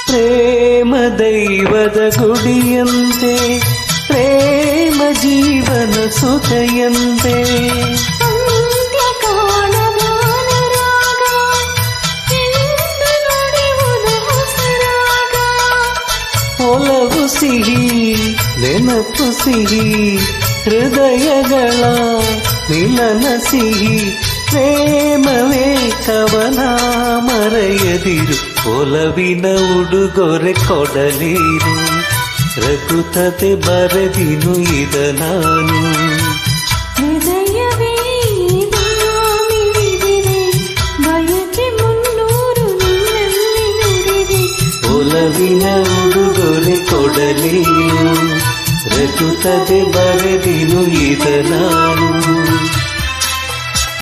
ಪ್ರೇಮ ದೈವದ ಗುಡಿಯಂತೆ ಪ್ರೇಮ ಜೀವನ ಸುಖೆಯಂತೆ ಒಲವು ಸಿಹಿ ನೆನಪು ಸಿಹಿ ಹೃದಯಗಳ ಮಿಲನ ಸಿಹಿ ಪ್ರೇಮವೇ ಕವನ ಮರೆಯದಿರು ಒಲವಿನ ಉಡುಗೊರೆ ಕೊಡಲೇನು ರಘುತತೆ ಬರೆದಿನು ಇದ ನಾನು ಹೃದಯವೇ ಬಯಕೆ ಮುನ್ನೂರು ನಿನ್ನಲ್ಲಿ ನುಡಿದೆ ಒಲವಿನ ಉಡುಗೊರೆ ಕೊಡಲೇನು ರಘುತತೆ ಬರೆದಿನು ಇದ ನಾನು